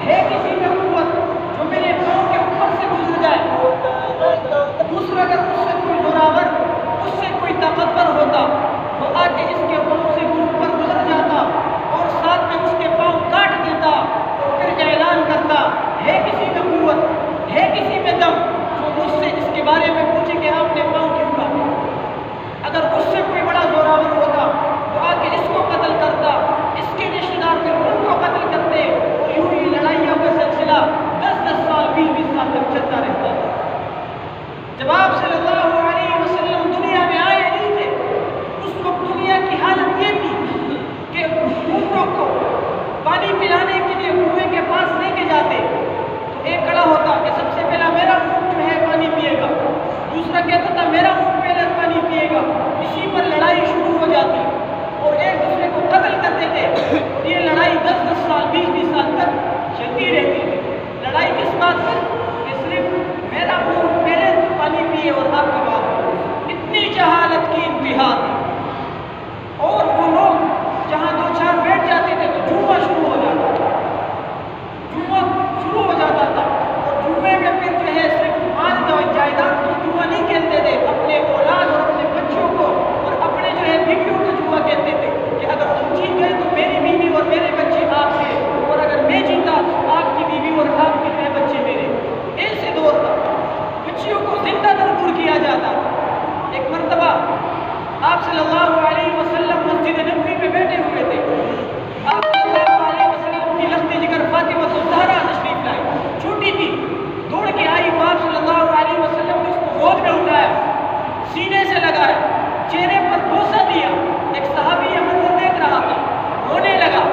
ہے کسی میں قوت جو میرے پاؤں کے اوپر سے گزر جائے، دوسرا اگر اس سے کوئی زوراور، اس سے کوئی طاقتور ہوتا وہ آ کے اس کے پاؤں سے اوپر گزر جاتا اور ساتھ میں اس کے پاؤں کاٹ دیتا اور پھر اعلان کرتا ہے کسی میں قوت، ہے کسی میں دم جو مجھ سے اس کے بارے میں پوچھے کہ آپ نے پاؤں کیوں کاٹے۔ اگر اس سے کوئی بڑا زوراور ہوتا تو آ کے اس کو قتل کرتا، اس کے رشتے دار پھر ان کو قتل کرتے اور یوں ہی لڑائیوں کا سلسلہ 10 سال 20 سال تک چلتا رہتا تھا۔ جب آپ صلی اللہ علیہ وسلم دنیا میں آئے نہیں تھے، اس وقت دنیا کی حالت یہ تھی کہ اونٹوں کو پانی پلانے کے لیے کنویں کے پاس لے کے جاتے تو ایک کھڑا ہوتا کہ سب سے پہلا میرا اونٹ جو ہے پانی پیے گا، دوسرا کہتا تھا میرا اونٹ پہلے پانی پیے گا، اسی پر لڑائی شروع ہو جاتی اور ایک دوسرے کو قتل کر دیتے اور یہ لڑائی 10 سال 20 سال تک چلتی رہتی تھی۔ لڑائی کس بات پر کہ صرف میرا اونٹ پہلے پانی پیے اور آپ کا بات، اتنی جہالت کی انتہا تھی۔ اور وہ لوگ جہاں دو چار بیٹھ جاتے تھے تو جوا شروع ہو جاتا تھا، جوا شروع ہو جاتا تھا اور جوے میں پھر جو ہے صرف مال جائیداد کی جوا نہیں کھیلتے تھے، اپنے اولاد اور اپنے بچوں کو اور اپنے جو ہے بیویوں کا جوا کہتے تھے کہ اگر تم جیت گئے تو میری بیوی اور میرے بچے آپ کے، اور اگر میں جیتا تو آپ کی بیوی اور آپ کے بچے میرے۔ ایسے دور تھا، بچیوں کو زندہ درگور کیا جاتا تھا۔ ایک مرتبہ آپ صلی اللہ علیہ وسلم مسجد نبوی میں بیٹھے ہوئے تھے، آپ صلی اللہ علیہ وسلم کی لخت جگر فاطمہ الزہرا تشریف لائی، چھوٹی تھی، دوڑ کے آئی تو آپ صلی اللہ علیہ وسلم نے اس کو گود میں اٹھایا، سینے سے لگایا، چہرے پر بوسہ دیا۔ ایک صحابی یہ منظر دیکھ رہا تھا، رونے لگا،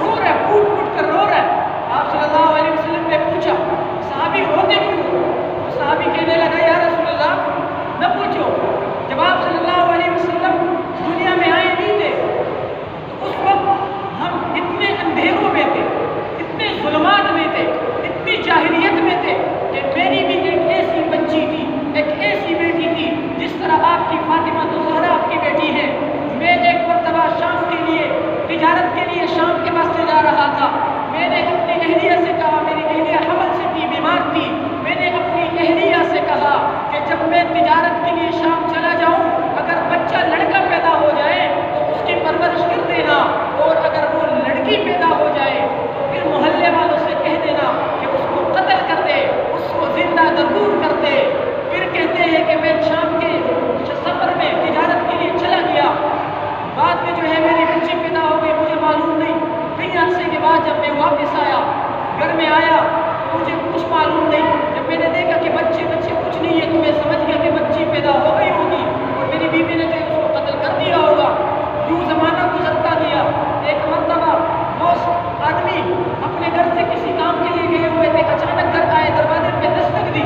رو رہا ہے، پھوٹ پھوٹ کر رو رہا ہے۔ آپ صلی اللہ علیہ وسلم نے پوچھا صحابی روتے کیوں؟ تو صحابی کہنے لگا یا رسول اللہ نہ پوچھو، جب آپ صلی اللہ علیہ وسلم دنیا میں آئے نہیں تھے تو اس وقت ہم اتنے اندھیروں میں تھے، اتنے ظلمات میں تھے، اتنی جاہلیت میں تھے کہ میری بھی ایک ایسی بچی تھی، ایک ایسی بیٹی تھی جس طرح آپ کی فاطمہ الزہرا آپ کی بیٹی ہے۔ میں ایک مرتبہ شام کے لیے تجارت کے لیے شام کے واسطے جا رہا تھا، میں نے اپنی اہلیہ سے کہا، میری اہلیہ حمل سے تھی، بیمار تھی، میں نے اپنی اہلیہ سے کہا کہ جب میں تجارت کے لیے شام چلا جاؤں اگر بچہ لڑکا پیدا ہو جائے تو اس کی پرورش کر دینا، اور اگر وہ لڑکی پیدا ہو جائے تو پھر محلے والوں سے کہہ دینا کہ اس کو قتل کر دے، اس کو زندہ درگور کر دے۔ پھر کہتے ہیں کہ میں شام کے سفر میں تجارت کے لیے چلا گیا، بعد میں جو ہے میری بچی پیدا ہو گئی، مجھے معلوم نہیں، کئی عرصے کے بعد جب میں واپس آیا گھر میں آیا تو مجھے کچھ معلوم نہیں، جب میں نے دیکھا کہ بچے کچھ نہیں ہے تو میں سمجھ گیا کہ بچی پیدا ہو گئی ہوگی اور میری بیوی نے جو ہے اس کو قتل کر دیا ہوگا۔ یوں زمانہ گزرتا گیا۔ ایک مرتبہ وہ آدمی اپنے گھر سے کسی کام کے لیے گئے ہوئے تھے، اچانک گھر آئے، دروازے پہ دستک دی،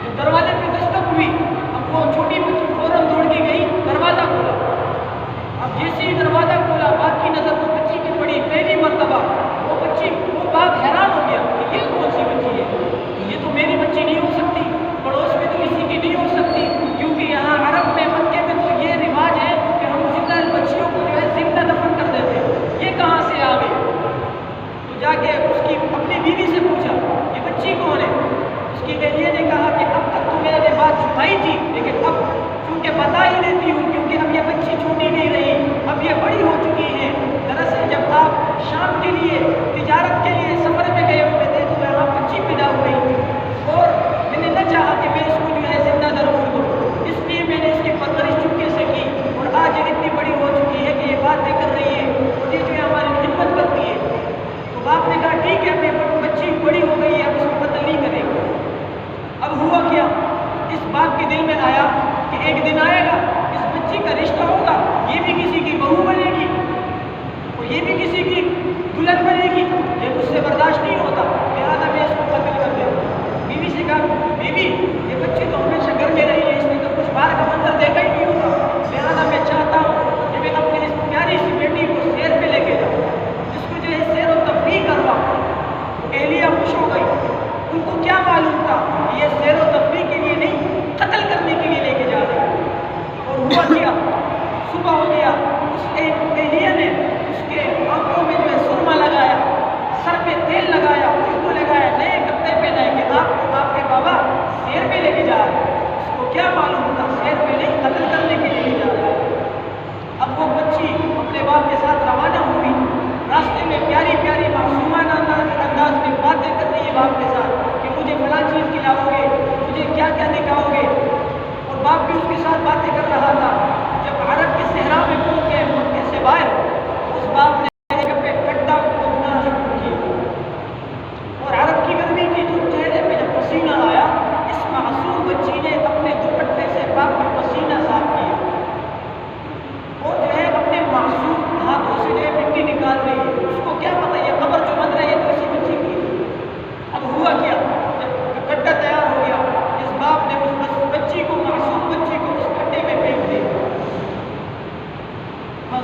جب دروازے پہ دستک ہوئی اب وہ چھوٹی بچی فوراً دوڑ کے گئی، دروازہ کھولا۔ اب جیسے ہی دروازہ کھولا باپ کی نظر اس بچی کی پڑی، پہلی مرتبہ وہ باپ حیران ہو گیا کہ یہ کون سی بچی ہے، یہ تو میری بچی نہیں ہو سکتی، پڑوس میں تو کسی کی نہیں ہو سکتی، کیونکہ یہاں عرب میں مکے میں تو یہ رواج ہے کہ ہم زندہ بچیوں کو جو ہے زندہ دفن کر دیتے ہیں، یہ کہاں سے آ گئی؟ تو جا کے اس کی اپنی بیوی سے پوچھا یہ بچی کون ہے؟ اس کی اہلیہ نے کہا کہ اب تک تو میں نے بات چھپائی تھی لیکن اب چونکہ بتا ہی دیتی ہوں کیونکہ اب یہ بچی چھوٹی نہیں رہی، اب یہ بڑی ہو چکی ہے۔ دراصل جب آپ شام کے لیے تجارت کے لیے سفر میں گئے ہوئے تھے تو یہاں بچی پیدا ہوئی اور میں نے نہ چاہا کہ میں اس کو جو ہے زندہ درگور دوں، اس لیے میں نے اس کی پرورش چپکے سے کی اور آج یہ اتنی بڑی ہو چکی ہے کہ یہ باتیں کر رہی ہے اور یہ جو ہے ہماری خدمت کرتی ہے۔ تو باپ نے کہا ٹھیک ہے، میں بچی بڑی ہو گئی ہے، اب اس کو قتل نہیں کرے گا۔ اب ہوا کیا، اس باپ کے دل میں آیا کہ ایک دن آئے گا اس بچی کا رشتہ ہوگا، یہ بھی کسی کی بہو بنے گی اور یہ بھی کسی کی دلہن بنے گی، یہ مجھ سے برداشت نہیں ہوتا، لہٰذا میں اس کو قتل کر دوں۔ بیوی سے کہا بیوی یہ بچی تو ہمیشہ گھر میں رہی ہے، اس نے تو کچھ باہر کا منظر دیکھا ہی نہیں ہوگا، لہٰذا میں چاہتا ہوں کہ میں اپنی اس پیاری سی بیٹی کو سیر پہ لے کے جاؤں، اس کو جو ہے سیر و تفریح کرواؤں۔ اہلیہ خوش ہو گئی، ان کو کیا معلوم تھا کہ یہ سیر و تفریح کے لیے نہیں قتل کرنے کے لیے لے کے جا رہے ہیں۔ اور ہوا کیا، صبح ہو گیا، اس اہلیہ نے اس کے آنکھوں میں جو ہے سرما لگایا، سر پہ تیل لگایا، خوشبو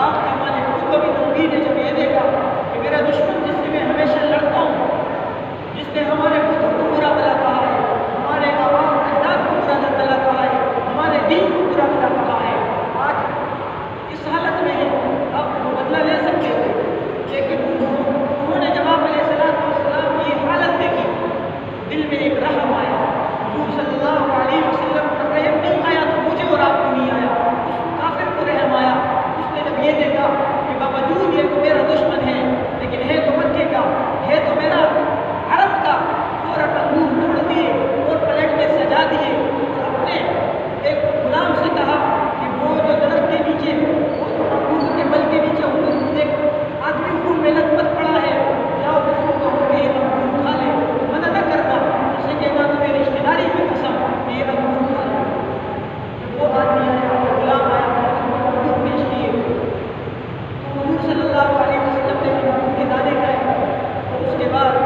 آپ کا مالک خود بھی غمگین ہے جب یہ دیکھا کہ میرا دشمن جس سے میں ہمیشہ لڑتا ہوں، جس نے ہمارے بتوں کو برا بلا کہا ہے، ہمارے آباء و اجداد کو برا بلا کہا ہے، ہمارے دین کو برا بلا کہا ہے، آج اس حالت میں ہے. اب وہ بدلہ لے سکتے تھے، لیکن انہوں نے جب آپ علیہ السلام کی حالت دیکھی، دل میں ایک رحم آیا. حضور صلی اللہ علیہ وسلم پر رحم نہیں آیا تو مجھے اور آپ کو نہیں آیا، اس کافر کو رحم آیا. اس نے جب یہ دیکھا کہ باوجود یہ تو میرا دشمن ہے لیکن ہے تو مکے کا، ہے تو میرا عرب کا، فوراً انگور توڑ دیے اور پلیٹ میں سجا دیے اور اپنے ایک غلام سے کہا کہ وہ جو درخت کے نیچے، وہ انگور کے بل کے نیچے ایک آدمی خون میں لت پت پڑا ہے، جاؤ اس کو کہو کہ یہ انگور کھا لے، منع نہ کرنا، اسے کہنا تمہیں رشتے داری کی قسم کہ یہ انگور کھا لے. وہ آدمی آیا، غلام آیا، انگور پیش کیے تو حضور صلی اللہ علیہ وسلم نے انگور کے دانے کھائے اور اس کے بعد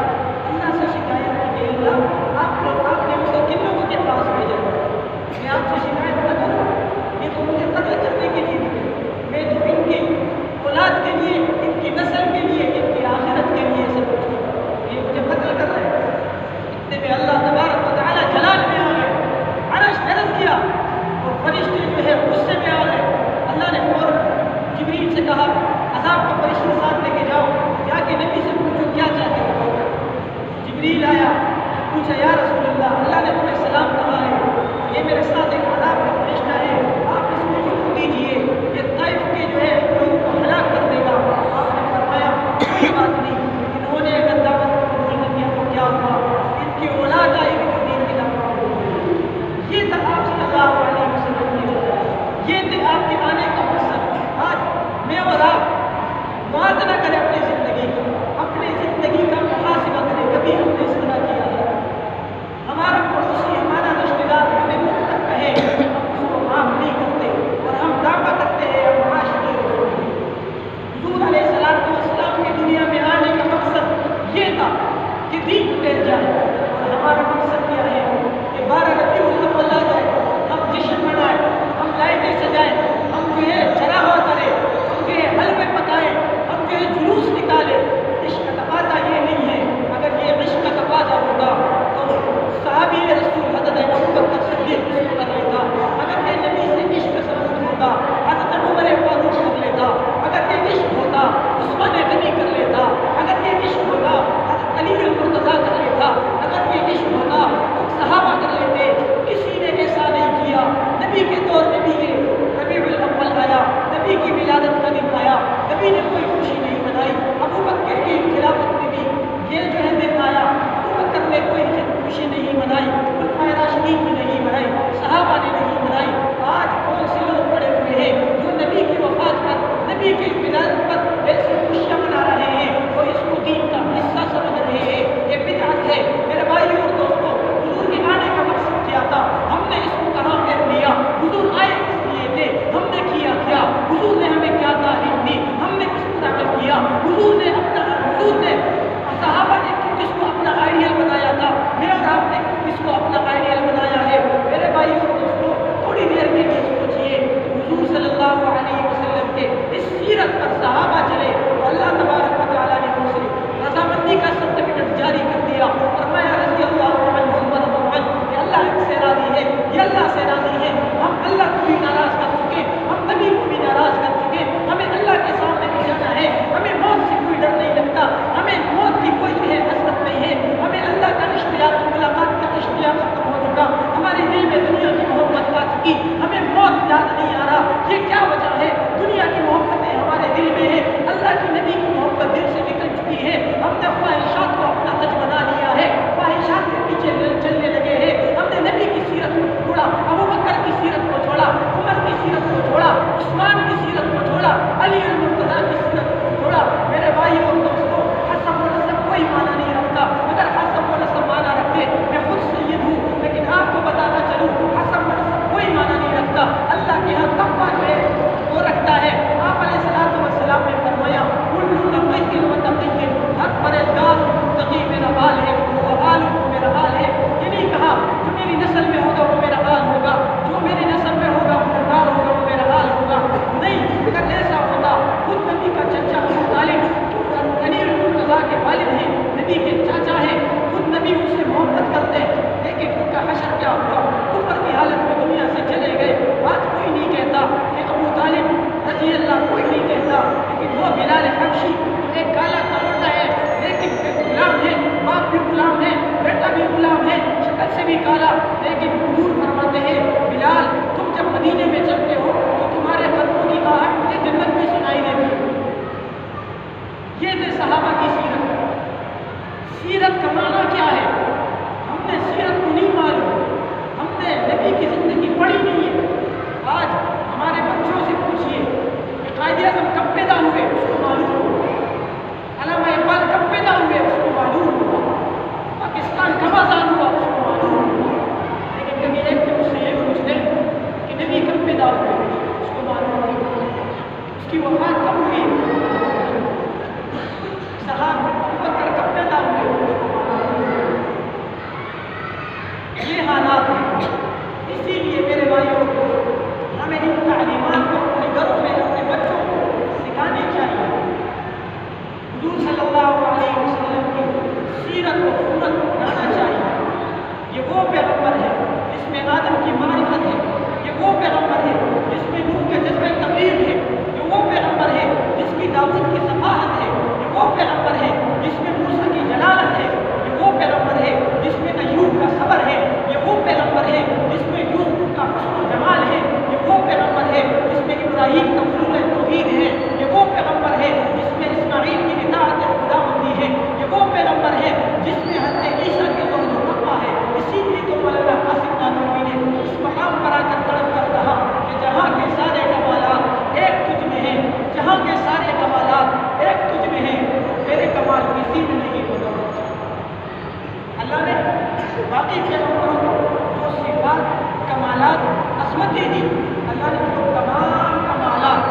اللہ سے شکایت کی کہ اللہ آپ نے مجھے کن لوگوں کے پاس بھیجا؟ میں آپ سے شکایت نہ کروں، یہ تو مجھے قتل کرنے کے لیے نکلے، میں تو ان کی اولاد کے لیے، ان کی نسل کے لیے، ان کی آخرت کے لیے سب کچھ کرتا ہوں، یہ مجھے قتل کر رہے ہیں. اتنے میں اللہ تبارک و تعالیٰ جلال میں آ گئے، عرش گرج کیا اور فرشتے جو ہے غصے میں آ گئے. اللہ نے فوراً جبریل سے کہا عذاب کا فرشتہ ساتھ لے کے جاؤ، جا کے نبی سے پوچھو کیا چاہتے ہو. جبریل آیا، پوچھا یا رسول اللہ نے تمہیں سلام کہا ہے، یہ میرے ساتھ ایک عذاب کا فرشتہ ہے، آپ اس کو حکم دیجیے، یہ طائف کے جو ہے لوگوں کو ہلاک کر دے گا. آپ نے فرمایا کوئی بات نہیں، انہوں نے اگر دعوت کو قبول نہ کیا تو کیا ہوا، ان کی اولاد آئے گی تو دین کی دعوت قبول ہوگی. یہ تھا آپ صلی اللہ علیہ وسلم کی وجہ، یہ تھے آپ کے آنے کا مقصد. آج میں اور آپ موازنہ کریں اپنی زندگی کا، اپنی زندگی کا محاسبہ کریں. کبھی ہم نے اس طرح کیا ہے؟ ہمارا پڑوسی، ہمارا رشتے دار ہمیں مفت تک کہے، ہم اس کو معاف نہیں کرتے اور ہم دعویٰ کرتے ہیں ہم معاشرے رسول ہیں. حضور علیہ السلام کی دنیا میں آنے کا مقصد یہ تھا کہ دین پھیل جائے، اور ہمارا مقصد کیا ہے کہ 12 ربیع الاول آ جائے، ہم جشن منائیں، ہم لائٹیں سجائیں، ہم جو ہے چراغاں کریں، ہم جو ہے حلوے پکائیں، ہم جو ہے یہ تھے صحابہ کی سیرت۔ سیرت کا معنی کیا ہے؟ ہم نے سیرت کو نہیں معلوم، ہم نے نبی کی زندگی پڑھی نہیں ہے۔ آج ہمارے بچوں سے پوچھئے کہ قائد اعظم کب پیدا ہوئے، اس کو معلوم ہوگا۔ علامہ اقبال کب پیدا ہوئے، اس کو معلوم ہوگا۔ پاکستان کب آزاد ہوا، اس کو معلوم ہوگا۔ لیکن کبھی ایک دن سے یہ پوچھ لیں کہ نبی کب پیدا ہوئے، اس کو معلوم ہوگا۔ اس کی وفات کب ہوئی، صحابہ بکر کب پیدا ہوئے، یہ حالات ہیں۔ اسی لیے میرے بھائیوں کو ہمیں ان تعلیمات کو اپنے گھروں میں اپنے بچوں کو سکھانی چاہیے۔ حضور صلی اللہ علیہ وسلم کی سیرت و سنت بنانا چاہیے۔ یہ وہ پیغمبر ہے جس میں آدم کی معرفت ہے، یہ وہ پیغمبر ہے جس میں نوح کے جذبہ تبلیغ ہے، یہ وہ پیغمبر ہے جس کی داؤد کی صفاحت ہے، یہ وہ پیغمبر ہے جس میں موسیٰ کی جلالت ہے، یہ وہ پیغمبر ہے جس میں ایوب کا صبر ہے، یہ وہ پیغمبر ہے جس میں یوسف کا حسن و جمال ہے، یہ وہ پیغمبر ہے جس میں ابراہیم کا فضول توحید ہے، یہ وہ پیغمبر ہے جس میں اسماعیل کی اطاعت خداوندی ہے، یہ وہ پیغمبر ہے جس میں حضرت عیسیٰ کے زہد و تقویٰ ہے۔ اسی لیے تو مولانا قاسم نانوتوی نے اس مقام پر آ کر تڑپ کر کہا کہ جہاں کے سارے کمالات ایک تجھ میں ہیں، جہاں کے سارے کمالات ایک تجھ میں ہیں، میرے کمال کسی میں نہیں ہوگا۔ اللہ نے باقی پیغمبروں کو جو صفات کمالات عظمتیں دی، اللہ نے وہ تمام کمالات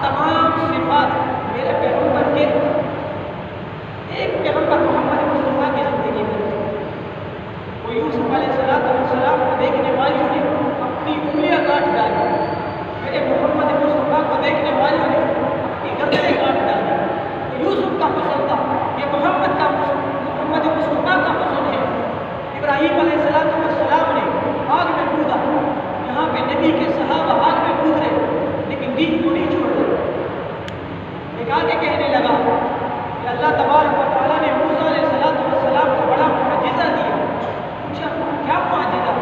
تمام صفات میرے پیغمبر کے ایک پیغمبر محمد مصطفیٰ کی زندگی میں۔ وہ یوسف علیہ السلام کو دیکھنے والوں نے اپنی انگلیاں کاٹ ڈالی، میرے محمد مصطفیٰ کو دیکھنے والوں نے اپنی گردنیں کاٹ ڈالی۔ یوسف کا حسن تھا، یہ محمد مصطفیٰ کا حسن ہے۔ ابراہیم علیہ السلام نے آگ میں کودا، یہاں پہ نبی کے صحابہ آگ میں کود رہے لیکن دین کو نہیں چھوڑ رہے۔ ایک آگے کہنے لگا کہ اللہ تبارک و تعالیٰ نے موسیٰ علیہ السلام کو بڑا معجزہ دیا۔ پوچھا کیا معجزہ؟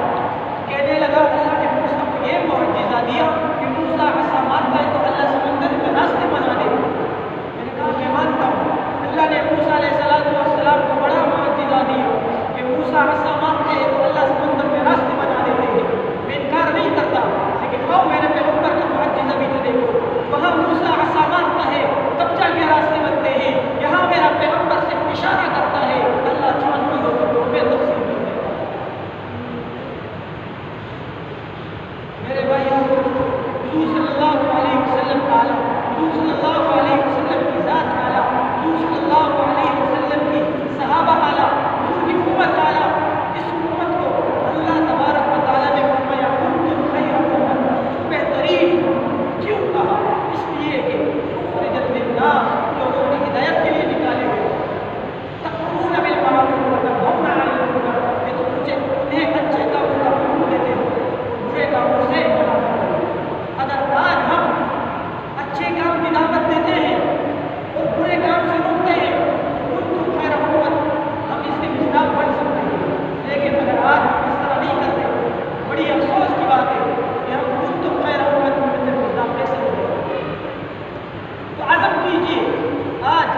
کہنے لگا اللہ نے موسیٰ کو یہ معجزہ دیا کہ موسیٰ عصا مارتا ہے تو اللہ سمندر کا راستے بنا دے۔ میں نے کہا میں مانتا ہوں اللہ نے موسیٰ علیہ السلام کو بڑا معجزہ دیا کہ موسیٰ عصا مارتے ہیں تو اللہ سمندر میں راستے بنا دیتے ہیں، میں انکار نہیں کرتا، لیکن آؤ میرے پیغمبر کا معجزہ بھی تو دیکھو۔ وہاں موسیٰ عصا مارتا ہے تب جا کے راستے بنتے ہیں، یہاں میرا پیغمبر سے اشارہ کرتا ہے اللہ چاہتا ہو تو میں تقسیم کر دیتا ہوں۔ میرے بھائیوں حضور صلی اللہ علیہ وسلم کا عالم، حضور صلی اللہ علیہ وسلم کی ذات اعلیٰ، حضور صلی اللہ علیہ وسلم کی صحابہ اعلیٰ، حضور کی امت اعلیٰ، اس امت کو اللہ تبارک و تعالیٰ نے فرمایا کنتم خیر امت، بہترین کیوں کہا؟ اس لیے کہ اخرجت للناس، لوگوں کی ہدایت کے لیے نکالے گئے۔ تأمرون بالمعروف وتنہون عن المنکر، یہ تو انہیں اچھے کاموں کا حکم دیتے ہو، برے کاموں سے منع کرتے ہو۔ اگر آج ہم اچھے کام کی دعوت دیتے ہیں اور برے کام سے روکتے ہیں کنتم خیر امت، ہم اس کے مصداق بن سکتے ہیں۔ لیکن اگر آج ہم اس طرح نہیں کرتے، بڑی افسوس کی بات ہے کہ ہم کنتم خیر امت میں سے مصداق کیسے ہوتے ہیں۔ تو عزم کیجیے، آج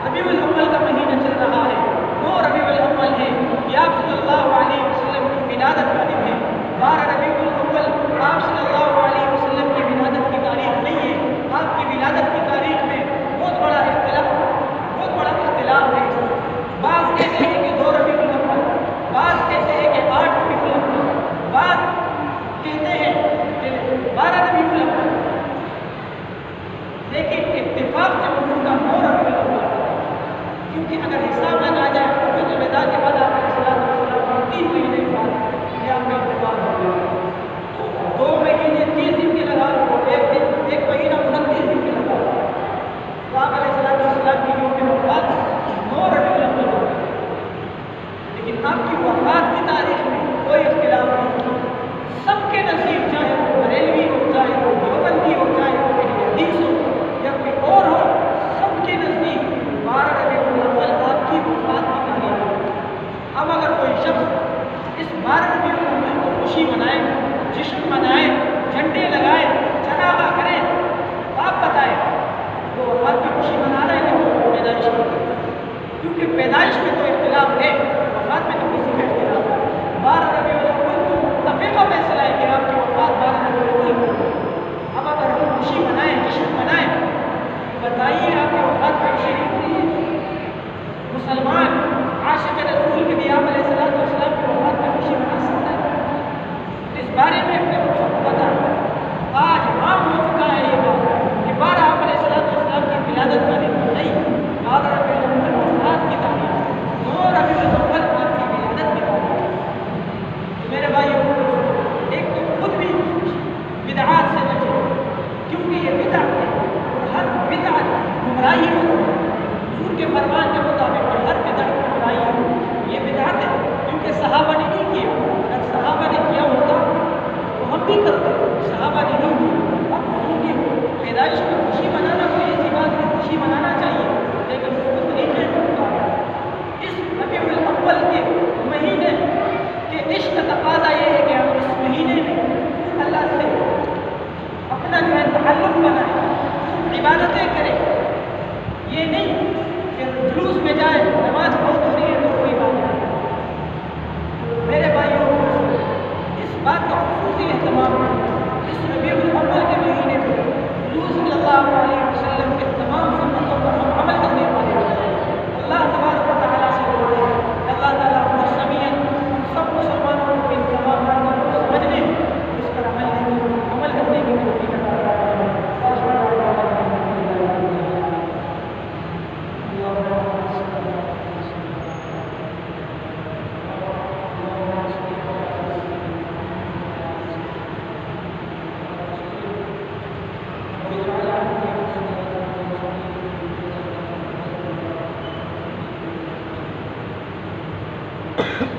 ربیع الاول کا مہینہ چل رہا ہے، 9 ربیع الاول ہے، یہ آپ صلی اللہ علیہ وسلم کی ولادت کا دن ہے۔ 12 ربیع الاول آپ صلی اللہ علیہ وسلم کی ولادت کی تاریخ نہیں ہے، آپ کی ولادت کی تاریخ میں بہت بڑا اختلاف ہے۔ بعض کہتے ہیں کہ 2 ربیع الاول، بعض کہتے ہیں کہ 8 ربیع الاول، بعض کہتے ہیں کہ 12 ربیع الاول، لیکن اتفاق جمہور کا 9 ربیع الاول، کیونکہ اگر حساب لگا جائے تو الوداع کے بعد آپ علیہ السلام 3 مہینے کے بعد یہ آپ کا انتقال ہو گیا، تو 2 مہینے 30 دن کے لگا لو، ایک مہینہ 29 دن کے لگا لو، تو آپ علیہ السلام کی یوم وفات 9 ربیع الاول ہو گئی۔ لیکن آپ کی وفات کی تاریخ میں کوئی اختلاف نہیں، سب کے نصیب، چاہے وہ بریلوی ہو، چاہے وہ دیوبندی ہو، چاہے وہ اہل حدیث ہو یا کوئی اور ہو، سب کے نزدیک 12 ربیع الاول آپ کی وفات کی تاریخ ہے۔ اب اگر کوئی شخص اس 12 ربیع الاول کو خوشی بتائیے آپ کی وفات کا خوشی مسلمان عاشق رسول کے بھی آپ علیہ السلام کی وفات کا خوشی منا سکتا ہے؟ اس بارے میں اپنے بچوں کو پتا ہے۔ آج عام ہو چکا ہے یہ بات کہ 12 آپ علیہ السلام کی ولادت کا دن نہیں، 12 ربیع الاول وفات کی تاریخ، 9 ربیع الاول آپ کی ولادت کی تاریخ۔ میرے بھائیوں، ایک تو خود بھی بدعات سے بچے، کیونکہ یہ بدعت ہے اور ہر بدعت گمراہی ہے۔ حضور کے فرمان کے مطابق ہر بدعت گمراہی ہے۔ یہ بدعت ہے کیونکہ صحابہ نے نہیں کیا، اگر صحابہ نے کیا ہوتا تو ہم بھی کرتے، صحابہ نے نہیں کیا۔ اب حضور کی پیدائش میں خوشی منانا کوئی ایسی بات ہے، خوشی منانا چاہیے، لیکن اس کو طریقے میں مطابق اس ربیع الاول کے مہینے کے عشق کا تقاضا یہ ہے کہ ہم اس مہینے میں اللہ سے اپنا جو ہے تعلق بنائیں، عبادتیں کریں۔ یہ نہیں کہ جلوس میں جائے، نماز بہت ہو رہی ہے تو کوئی بات نہیں۔ میرے بھائیوں، اس بات کا خصوصی اہتمام اس ربیع الاول کے مہینے کو حضور صلی اللہ علیہ وسلم کے تمام سنتوں پر ہم عمل کرنے والے ہیں۔ اللہ تبارک و تعالیٰ سے دعا ہے کہ اللہ تعالیٰ ہم سمیت سب مسلمانوں کو ان تمام باتوں کو سمجھنے، اس پر عمل کرنے کی توفیق عطا فرمائے۔ Thank you.